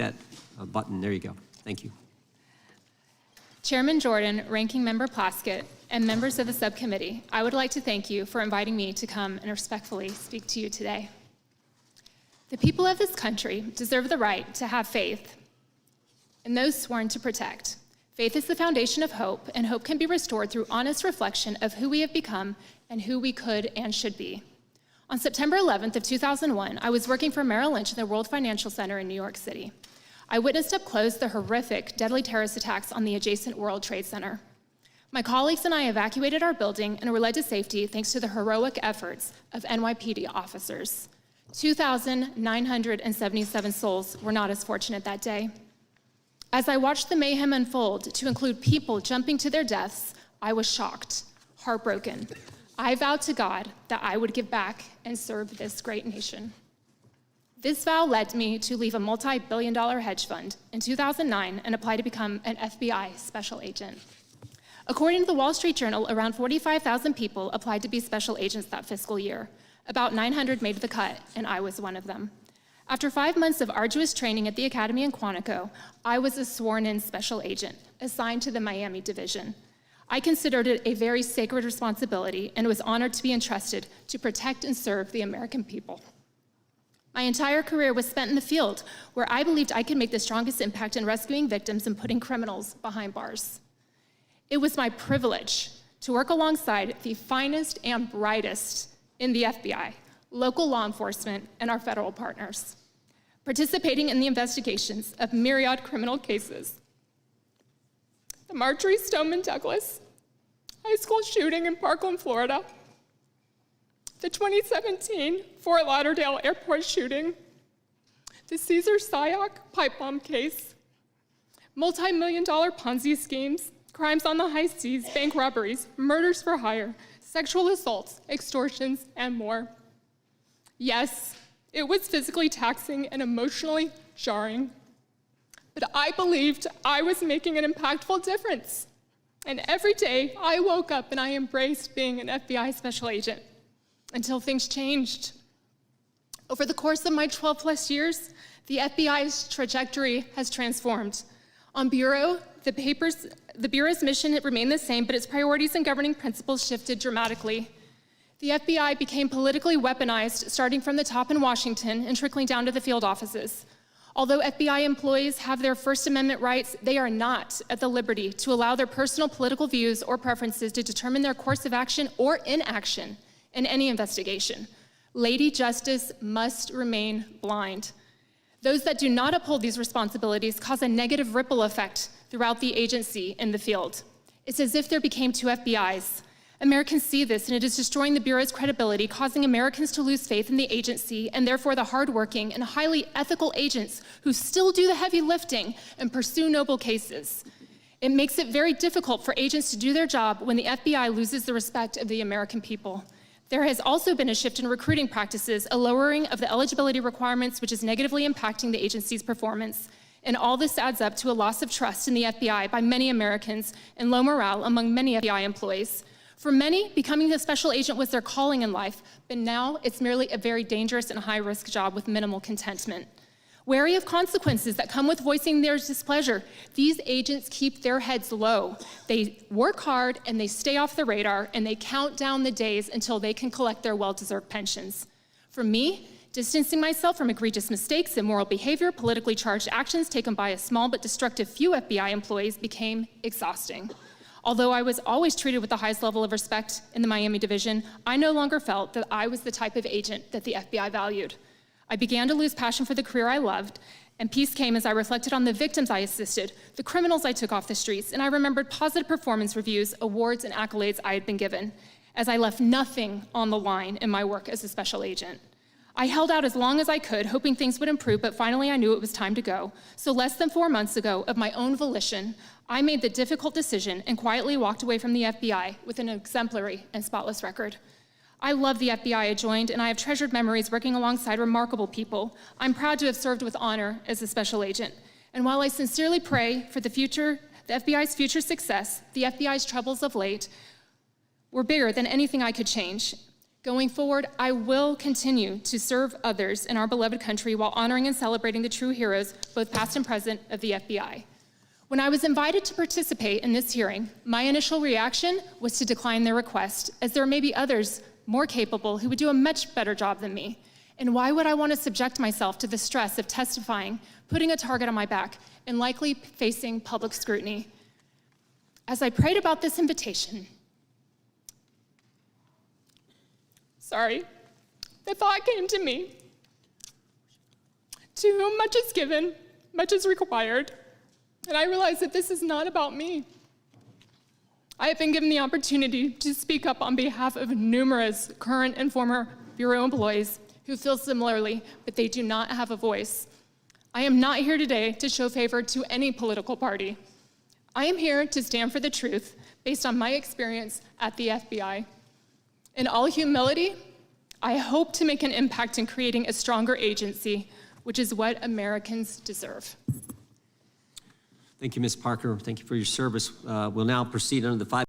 that button. There you go. Thank you. Chairman Jordan, Ranking Member Plaskett, and members of the subcommittee, I would like to thank you for inviting me to come and respectfully speak to you today. The people of this country deserve the right to have faith in those sworn to protect. Faith is the foundation of hope, and hope can be restored through honest reflection of who we have become and who we could and should be. On September 11th of 2001, I was working for Merrill Lynch in the World Financial Center in New York City. I witnessed up close the horrific, deadly terrorist attacks on the adjacent World Trade Center. My colleagues and I evacuated our building and were led to safety thanks to the heroic efforts of NYPD officers. 2,977 souls were not as fortunate that day. As I watched the mayhem unfold to include people jumping to their deaths, I was shocked, heartbroken. I vowed to God that I would give back and serve this great nation. This vow led me to leave a multi-billion-dollar hedge fund in 2009 and apply to become an FBI special agent. According to the Wall Street Journal, around 45,000 people applied to be special agents that fiscal year. About 900 made the cut, and I was one of them. After 5 months of arduous training at the Academy in Quantico, I was a sworn-in special agent assigned to the Miami division. I considered it a very sacred responsibility and was honored to be entrusted to protect and serve the American people. My entire career was spent in the field, where I believed I could make the strongest impact in rescuing victims and putting criminals behind bars. It was my privilege to work alongside the finest and brightest in the FBI, local law enforcement, and our federal partners, participating in the investigations of myriad criminal cases. The Marjorie Stoneman Douglas High School shooting in Parkland, Florida, the 2017 Fort Lauderdale airport shooting, the Cesar Sayoc pipe bomb case, multi-million-dollar Ponzi schemes, crimes on the high seas, bank robberies, murders for hire, sexual assaults, extortions, and more. Yes, it was physically taxing and emotionally jarring, but I believed I was making an impactful difference. And every day I woke up and I embraced being an FBI special agent until things changed. Over the course of my 12+ years, the FBI's trajectory has transformed. On Bureau, the Bureau's mission remained the same, but its priorities and governing principles shifted dramatically. The FBI became politically weaponized, starting from the top in Washington and trickling down to the field offices. Although FBI employees have their First Amendment rights, they are not at the liberty to allow their personal political views or preferences to determine their course of action or inaction in any investigation. Lady Justice must remain blind. Those that do not uphold these responsibilities cause a negative ripple effect throughout the agency in the field. It's as if there became two FBIs. Americans see this, and it is destroying the Bureau's credibility, causing Americans to lose faith in the agency, and therefore the hardworking and highly ethical agents who still do the heavy lifting and pursue noble cases. It makes it very difficult for agents to do their job when the FBI loses the respect of the American people. There has also been a shift in recruiting practices, a lowering of the eligibility requirements, which is negatively impacting the agency's performance. And all this adds up to a loss of trust in the FBI by many Americans and low morale among many FBI employees. For many, becoming a special agent was their calling in life, but now it's merely a very dangerous and high-risk job with minimal contentment. Wary of consequences that come with voicing their displeasure, these agents keep their heads low. They work hard and they stay off the radar, and they count down the days until they can collect their well-deserved pensions. For me, distancing myself from egregious mistakes, immoral behavior, politically charged actions taken by a small but destructive few FBI employees became exhausting. Although I was always treated with the highest level of respect in the Miami division, I no longer felt that I was the type of agent that the FBI valued. I began to lose passion for the career I loved, and peace came as I reflected on the victims I assisted, the criminals I took off the streets, and I remembered positive performance reviews, awards, and accolades I had been given, as I left nothing on the line in my work as a special agent. I held out as long as I could, hoping things would improve, but finally I knew it was time to go. So less than 4 months ago, of my own volition, I made the difficult decision and quietly walked away from the FBI with an exemplary and spotless record. I love the FBI I joined, and I have treasured memories working alongside remarkable people. I'm proud to have served with honor as a special agent. And while I sincerely pray for the FBI's future success, the FBI's troubles of late were bigger than anything I could change. Going forward, I will continue to serve others in our beloved country while honoring and celebrating the true heroes, both past and present, of the FBI. When I was invited to participate in this hearing, my initial reaction was to decline their request, as there may be others more capable who would do a much better job than me. And why would I want to subject myself to the stress of testifying, putting a target on my back, and likely facing public scrutiny? As I prayed about this invitation, the thought came to me: to whom much is given, much is required. And I realized that this is not about me. I have been given the opportunity to speak up on behalf of numerous current and former Bureau employees who feel similarly, but they do not have a voice. I am not here today to show favor to any political party. I am here to stand for the truth based on my experience at the FBI. In all humility, I hope to make an impact in creating a stronger agency, which is what Americans deserve. Thank you, Ms. Parker. Thank you for your service. We'll now proceed under the 5